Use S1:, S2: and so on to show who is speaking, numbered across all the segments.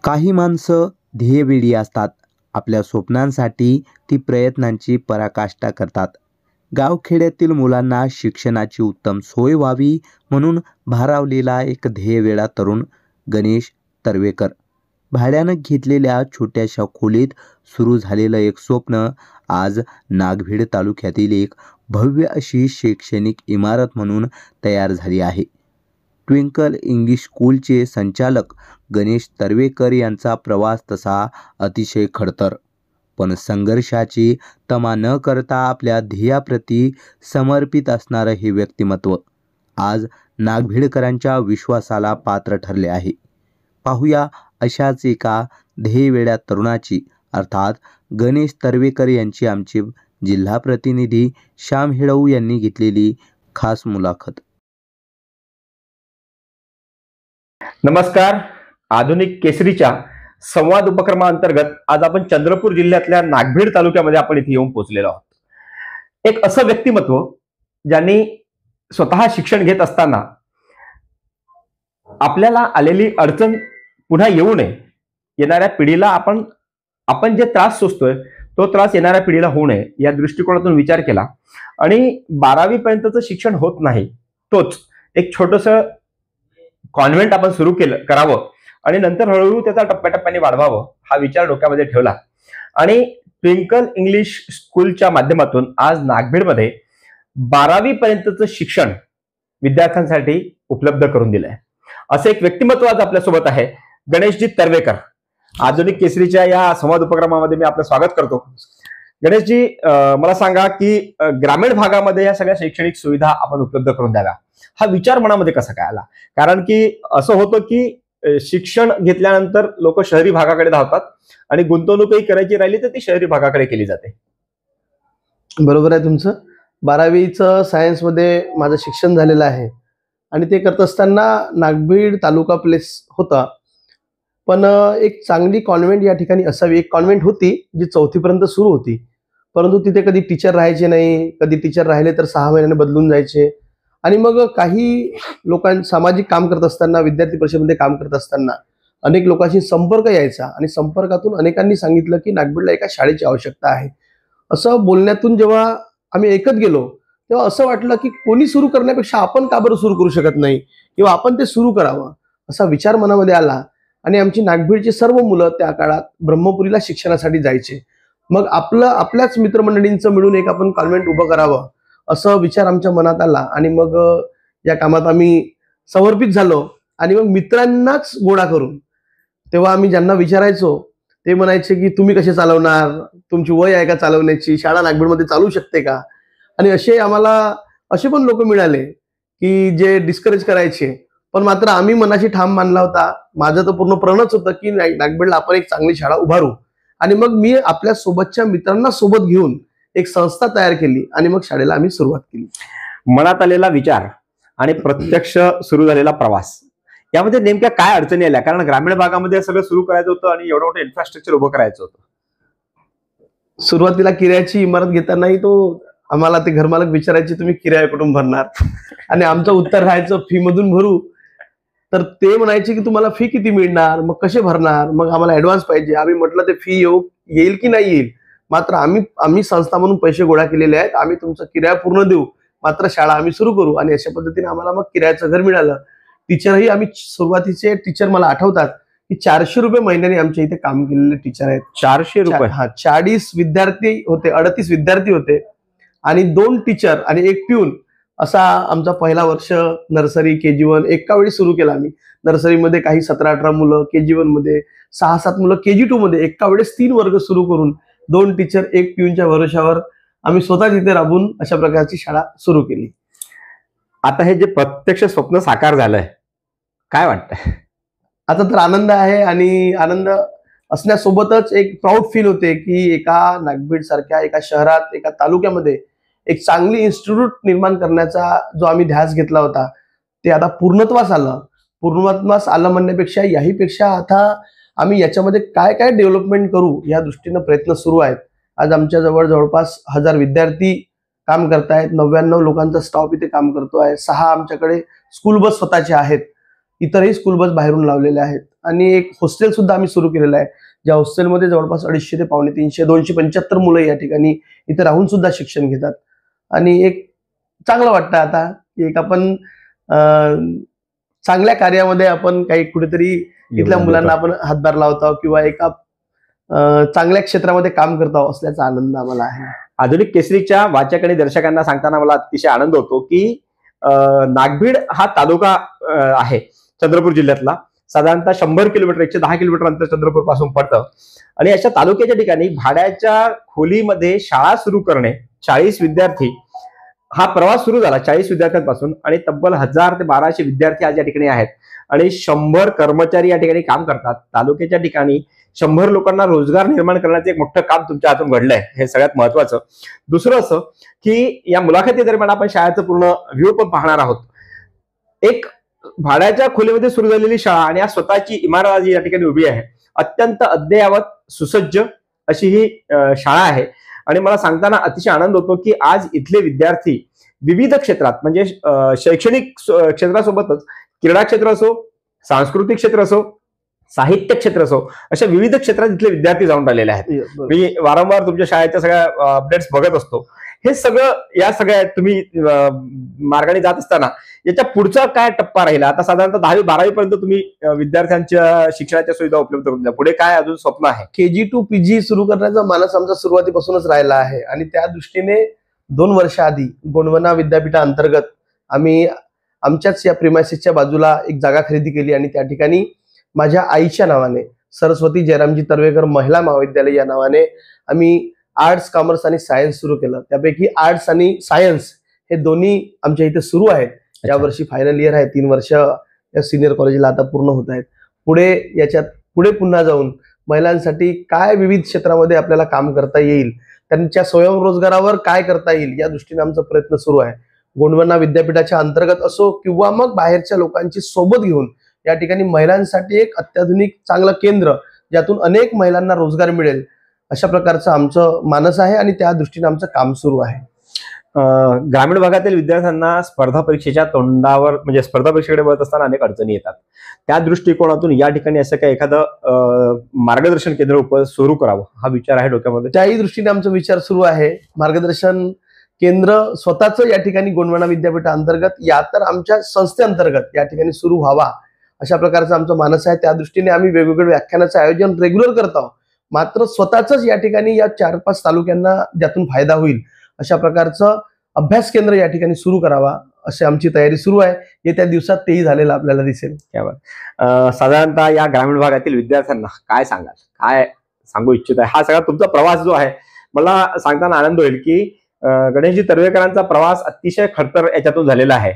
S1: काही माणसं ध्येयवेडी असतात. आपल्या स्वप्नांसाठी ती प्रयत्नांची पराकाष्ठा करतात. गावखेड्यातील मुलांना शिक्षणाची उत्तम सोय व्हावी म्हणून भारावलेला एक ध्येयवेडा तरुण गणेश तर्वेकर. भाड्यानं घेतलेल्या छोट्याशा खोलीत सुरू झालेलं एक स्वप्न आज नागभीड तालुक्यातील एक भव्य अशी शैक्षणिक इमारत म्हणून तयार झाली आहे. ट्विंकल इंग्लिश स्कूलचे संचालक गणेश तर्वेकर यांचा प्रवास तसा अतिशय खडतर, पण संघर्षाची तमा न करता आपल्या ध्येयाप्रती समर्पित असणारं हे व्यक्तिमत्व आज नागभीडकरांच्या विश्वासाला पात्र ठरले आहे. पाहूया अशाच एका ध्येयवेड्या तरुणाची अर्थात गणेश तर्वेकर यांची आमचे जिल्हा प्रतिनिधी श्याम हेडऊ यांनी घेतलेली खास मुलाखत.
S2: नमस्कार. आधुनिक केसरीच्या संवाद उपक्रमाअंतर्गत आज आपण चंद्रपूर जिल्ह्यातल्या नागभीड तालुक्यामध्ये आपण इथे येऊन पोहोचलेलो आहोत. एक असं व्यक्तिमत्व ज्यांनी स्वतः शिक्षण घेत असताना आपल्याला आलेली अडचण पुन्हा येऊ नये, येणाऱ्या पिढीला आपण जे त्रास सोसतोय तो त्रास येणाऱ्या पिढीला होऊ नये या दृष्टिकोनातून विचार केला आणि 12वी पर्यंतचं शिक्षण होत नाही तोच एक छोटंसं कॉन्व्हेंट आपण सुरू करावं आणि नंतर हळूहळू त्याचा टप्प्याटप्प्याने वाढवावं हा विचार डोक्यामध्ये ठेवला आणि ट्विंकल इंग्लिश स्कूलच्या माध्यमातून आज नागभीडमध्ये 12वी पर्यंतचं शिक्षण विद्यार्थ्यांसाठी उपलब्ध करून दिलंय. असं एक व्यक्तिमत्व आज आपल्यासोबत आहे, गणेशजी तर्वेकर. आधुनिक केसरीच्या या संवाद उपक्रमामध्ये मी आपलं स्वागत करतो. गणेशजी, मला सांगा की ग्रामीण भागामध्ये या सगळ्या शैक्षणिक सुविधा आपण उपलब्ध करून द्याव्या हा विचार मनामध्ये कसा काय आला? कारण की असं होतं की शिक्षण घेतल्यानंतर लोक शहरी भागाकडे धावतात आणि गुंतवणूकही करायची राहिली तर ती शहरी भागाकडे केली जाते.
S3: बरोबर आहे तुमचं. 12वीचं सायन्समध्ये माझं शिक्षण झालेलं आहे आणि ते करत असताना नागभीड तालुका प्लेस होता, पण एक चांगली कॉन्व्हेंट या ठिकाणी असावी. एक कॉन्व्हेंट होती जी 4थी पर्यंत सुरू होती, परंतु तिथे कधी टीचर राहायचे नाही, कधी टीचर राहिले तर 6 महिन्याने बदलून जायचे. आणि मग काही सामाजिक काम करत असताना, विद्यार्थी परिषदेमध्ये काम करत असताना अनेक लोकांशी संपर्क यायचा आणि संपर्कातून अनेकांनी सांगितलं की नागभीडला एका शाळेची आवश्यकता आहे. असं बोलण्यातून जेव्हा आम्ही ऐकत गेलो तेव्हा असं वाटलं की कोणी सुरू करण्यापेक्षा आपण का बरं सुरू करू शकत नाही किंवा आपण ते सुरू करावं असा विचार मनामध्ये आला. आणि आमची नागभीडची सर्व मुलं त्या काळात ब्रह्मपुरीला शिक्षणासाठी जायचे. मग आपल्याच मित्रमंडळींचं मिळून एक आपण कॉन्व्हेंट उभं करावं असं विचार आमच्या मनात आला आणि मग या कामात आम्ही समर्पित झालो. आणि मग मित्रांनाच गोळा करून तेव्हा आम्ही ज्यांना विचारायचो ते म्हणायचे की तुम्ही कसे चालवणार, तुमची वय आहे का चालवण्याची, शाळा नागभीडमध्ये चालू शकते का? आणि असे पण लोक मिळाले की जे डिस्करेज करायचे, पण मात्र आम्ही मनाशी ठाम मानला होता. माझं तर पूर्ण प्रणच होतं की नागभीडला आपण एक चांगली शाळा उभारू. आणि मग मी आपल्या सोबतच्या मित्रांना सोबत घेऊन एक संस्था तयार केली आणि मग शाळेला आम्ही सुरुवात केली.
S2: मनात आलेला विचार आणि प्रत्यक्ष सुरू झालेला प्रवास यामध्ये नेमक्या काय अडचणी आल्या? कारण ग्रामीण भागामध्ये सगळं सुरू करायचं होतं आणि एवढं मोठं इन्फ्रास्ट्रक्चर उभं करायचं होतं.
S3: सुरुवातीला किरायाची इमारत घेतानाही आम्हाला ते घरमालक विचारायचे तुम्ही किराया कुठून भरणार? आणि आमचं उत्तर राहायचं फी मधून भरू. तर ते म्हणायचे की तुम्हाला फी किती मिळणार, मग कसे भरणार? मग आम्हाला ऍडव्हान्स पाहिजे. आम्ही म्हटलं ते फी येईल की नाही येईल, मात्र आम्ही संस्था म्हणून पैसे गोळा केलेले आहेत, आम्ही तुमचा किराया पूर्ण देऊ, मात्र शाळा आम्ही सुरू करू. आणि अशा पद्धतीने आम्हाला मग किरायाचं घर मिळालं. टीचरही आम्ही सुरुवातीचे टीचर मला आठवतात की 400 रुपये महिन्याने आमच्या इथे काम केलेले टीचर आहेत.
S2: 400 रुपये?
S3: हा, 40 विद्यार्थी होते, 38 विद्यार्थी होते आणि 2 टीचर आणि 1 प्यून असा आमचा पहिला वर्ष नर्सरी KG1 एका वेळी सुरू केला आम्ही. नर्सरीमध्ये काही 17-18 मुलं, KG1 मध्ये 6-7 मुलं, KG2 मध्ये एका वेळेस 3 वर्ग सुरू करून 2 टीचर 1 प्यूनच्या भरोशावर आम्ही स्वतः तिथे राबून अशा प्रकारची शाळा सुरू केली.
S2: आता हे जे प्रत्यक्ष स्वप्न साकार झालंय, काय वाटतंय?
S3: आता तर आनंद आहे आणि आनंद असण्यासोबतच एक प्राऊड फील होते की एका नागभीड सारख्या एका शहरात, एका तालुक्यामध्ये एक चांगली इन्स्टिट्यूट निर्माण करण्याचा जो आम्ही ध्यास घेतला होता ते आता पूर्णत्वास आलं. पूर्णत्वास आलं म्हणण्यापेक्षा याहीपेक्षा आता आम्ही याच्यामध्ये काय काय डेव्हलपमेंट करू या दृष्टीनं प्रयत्न सुरू आहेत. आज आमच्या जवळपास 1000 विद्यार्थी काम करतायत, 99 लोकांचा स्टाफ इथे काम करतो आहे. 6 आमच्याकडे स्कूल बस स्वतःचे आहेत, इतरही स्कूल बस बाहेरून लावलेले आहेत आणि एक हॉस्टेल सुद्धा आम्ही सुरू केलेलं आहे, ज्या हॉस्टेलमध्ये जवळपास 250 ते 350 275 मुलं या ठिकाणी इथे राहून सुद्धा शिक्षण घेतात. आणि एक चांगलं वाटतं आता की एक आपण चांगल्या कार्यामध्ये आपण काही कुठेतरी इथल्या मुलांना आपण हातभार लावतो किंवा एका चांगल्या क्षेत्रामध्ये काम करतो असल्याचा आनंद आम्हाला आहे.
S2: आधुनिक केसरीच्या वाचक आणि दर्शकांना सांगताना मला अतिशय आनंद होतो की नागभीड हा तालुका आहे चंद्रपूर जिल्ह्यातला, साधारणतः 100 किलोमीटर 110 किलोमीटर अंतर चंद्रपूर पासून पडतं. आणि अशा तालुक्याच्या ठिकाणी भाड्याच्या खोलीमध्ये शाळा सुरू करणे, 40 विद्यार्थी, हा प्रवास सुरू झाला 40 विद्यार्थ्यांपासून आणि तब्बल 1000 ते 1200 विद्यार्थी आज या ठिकाणी आहेत आणि 100 कर्मचारी या ठिकाणी काम करतात. तालुक्याच्या ठिकाणी 100 लोकांना रोजगार निर्माण करण्याचं एक मोठं काम तुमच्या हातून घडलंय, हे सगळ्यात महत्वाचं. दुसरं असं की या मुलाखती दरम्यान आपण शाळेचं पूर्ण व्ह्यू पण पाहणार आहोत. एक भाड्याच्या खोलीमध्ये सुरू झालेली शाळा आणि आज स्वतःची इमारत या ठिकाणी उभी आहे. अत्यंत अद्ययावत सुसज्ज अशी ही शाळा आहे आणि मला सांगताना अतिशय आनंद होतो की आज इथले विद्यार्थी विविध क्षेत्रात म्हणजे शैक्षणिक क्षेत्रासोबतच क्रीडा क्षेत्र असो, सांस्कृतिक क्षेत्र असो, साहित्य क्षेत्र असो, अशा विविध क्षेत्रात इथले विद्यार्थी जाऊन राहिलेले आहेत. मी वारंवार तुमच्या शाळेच्या सगळ्या अपडेट्स बघत असतो. हे सगळं या सगळ्या तुम्ही मार्गाने जात असताना याच्या पुढचा काय टप्पा राहिला? आता साधारणतः 10वी 12वी पर्यंत तुम्ही विद्यार्थ्यांच्या शिक्षणाच्या सुविधा उपलब्ध करून द्या. पुढे काय अजून स्वप्न आहे?
S3: KG to PG सुरू करण्याचा मानस आमचा सुरुवातीपासूनच राहिला आहे आणि त्या दृष्टीने 2 वर्ष आधी गोंडवना विद्यापीठाअंतर्गत आम्ही आमच्याच या प्रिमायसिसच्या बाजूला एक जागा खरेदी केली आणि त्या ठिकाणी माझ्या आईच्या नावाने सरस्वती जयरामजी तर्वेकर महिला महाविद्यालय या नावाने आम्ही आर्ट्स, कॉमर्स आणि सायन्स सुरू केलं. त्यापैकी आर्ट्स आणि सायन्स हे दोन्ही आमच्या इथे सुरू आहेत. या वर्षी फायनल इयर आहे. 3 वर्ष या सिनियर कॉलेजला आता पूर्ण होत आहेत. पुढे पुन्हा जाऊन महिलांसाठी काय विविध क्षेत्रामध्ये आपल्याला काम करता येईल, त्यांच्या स्वयंरोजगारावर काय करता येईल या दृष्टीने आमचा प्रयत्न सुरू आहे. गोंडवना विद्यापीठाच्या अंतर्गत असो किंवा मग बाहेरच्या लोकांची सोबत घेऊन या ठिकाणी महिलांसाठी एक अत्याधुनिक चांगलं केंद्र, ज्यातून अनेक महिलांना रोजगार मिळेल, अशा प्रकारचं आमचं मानस आहे आणि त्या दृष्टीने आमचं काम सुरू आहे.
S2: ग्रामीण भागातील विद्यार्थ्यांना स्पर्धा परीक्षेच्या तोंडावर म्हणजे स्पर्धा परीक्षेकडे बघत असताना अनेक अडचणी येतात. त्या दृष्टिकोनातून या ठिकाणी असं काही एखादं मार्गदर्शन केंद्र सुरू करावं हा विचार आहे डोक्यामध्ये?
S3: त्याही दृष्टीने आमचा विचार सुरू आहे. मार्गदर्शन केंद्र स्वतःच या ठिकाणी गोंडवना विद्यापीठाअंतर्गत या तर आमच्या संस्थेअंतर्गत या ठिकाणी सुरू व्हावा अशा प्रकारचं आमचं मानस आहे. त्या दृष्टीने आम्ही वेगवेगळ्या व्याख्यानाचं आयोजन रेग्युलर करत आहोत. मात्र स्वतःच या ठिकाणी या 4-5 तालुक्यांना ज्यातून फायदा होईल अशा प्रकारचं अभ्यास केंद्र या ठिकाणी सुरू करावा अशी आमची तयारी सुरू आहे. येत्या दिवसात तेही झालेलं आपल्याला दिसेल.
S2: साधारणतः या ग्रामीण भागातील विद्यार्थ्यांना काय सांगाल, काय सांगू इच्छित आहे? हा सगळा तुमचा प्रवास जो आहे, मला सांगताना आनंद होईल की गणेशजी तर्वेकरांचा प्रवास अतिशय खडतर याच्यातून झालेला आहे.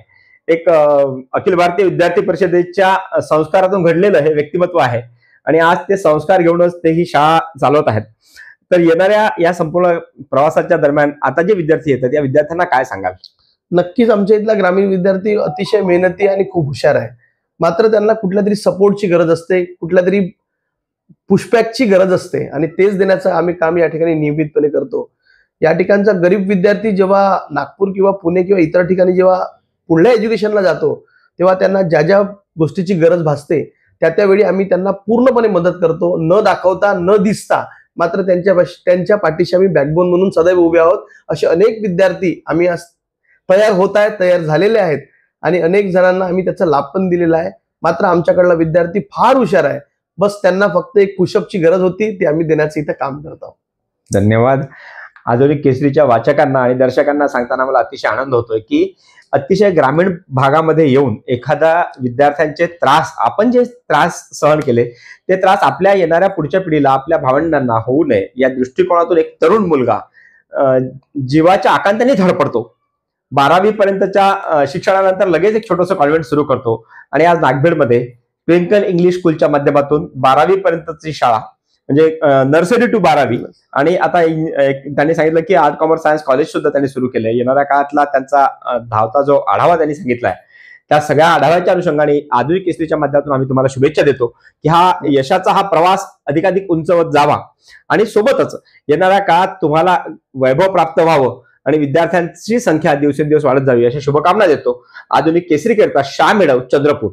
S2: एक अखिल भारतीय विद्यार्थी परिषदेच्या संस्कारातून घडलेलं हे व्यक्तिमत्व आहे आणि आज ते संस्कार घेऊनच ते ही शाळा चालवत आहेत. तर येणाऱ्या या संपूर्ण प्रवासाच्या दरम्यान आता जे विद्यार्थी येतात या विद्यार्थ्यांना काय सांगाल?
S3: नक्कीच आमच्या इथला ग्रामीण विद्यार्थी अतिशय मेहनती आणि खूप हुशार आहे. मात्र त्यांना कुठल्या तरी सपोर्टची गरज असते, कुठल्या तरी पुशबॅकची गरज असते आणि तेच देण्याचं आम्ही काम या ठिकाणी नियमितपणे करतो. या ठिकाणचा गरीब विद्यार्थी जेव्हा नागपूर किंवा पुणे किंवा इतर ठिकाणी जेव्हा पुढल्या एज्युकेशनला जातो तेव्हा त्यांना ज्या ज्या गोष्टीची गरज भासते त्यावेळी आम्ही त्यांना पूर्णपणे मदत करतो, न दाखवता न दिसता. मात्र त्यांच्या पाठीशी आम्ही बॅकबोन म्हणून सदैव उभे आहोत. असे अनेक विद्यार्थी आम्ही आज तयार होत आहेत, तयार झालेले आहेत आणि अनेक जणांना आम्ही त्याचा लाभ पण दिलेला आहे. मात्र आमच्याकडला विद्यार्थी फार हुशार आहे. बस त्यांना फक्त एक पुशअपची गरज होती, ती आम्ही देण्याचं इथं काम करत आहोत.
S2: धन्यवाद. आधुनिक केसरीच्या वाचकांना आणि दर्शकांना सांगताना मला अतिशय आनंद होतोय की अतिशय ग्रामीण भागामध्ये येऊन एखादा विद्यार्थ्यांचे त्रास, आपण जे त्रास सहन केले ते त्रास आपल्या येणाऱ्या पुढच्या पिढीला, आपल्या भावंडांना होऊ नये या दृष्टिकोनातून एक तरुण मुलगा जीवाच्या आकांताने धडपडतो. 12वी पर्यंतच्या शिक्षणानंतर लगेच एक छोटंसं कॉन्व्हेंट सुरू करतो आणि आज नागभीडमध्ये ट्विंकल इंग्लिश स्कूलच्या माध्यमातून 12वी पर्यंतची शाळा म्हणजे नर्सरी टू 12वी आणि आता त्यांनी सांगितलं की आर्ट कॉमर्स सायन्स कॉलेज सुद्धा त्यांनी सुरू केलंय. येणाऱ्या काळातला त्यांचा धावता जो आढावा त्यांनी सांगितलाय त्या सगळ्या आढाव्याच्या अनुषंगाने आधुनिक केसरीच्या माध्यमातून आम्ही तुम्हाला शुभेच्छा देतो की हा यशाचा हा प्रवास अधिकाधिक उंचवत जावा आणि सोबतच येणाऱ्या काळात तुम्हाला वैभव प्राप्त व्हावं आणि विद्यार्थ्यांची संख्या दिवसेंदिवस वाढत जावी अशा शुभकामना देतो. आधुनिक केसरी करता शाह मेडव, चंद्रपूर.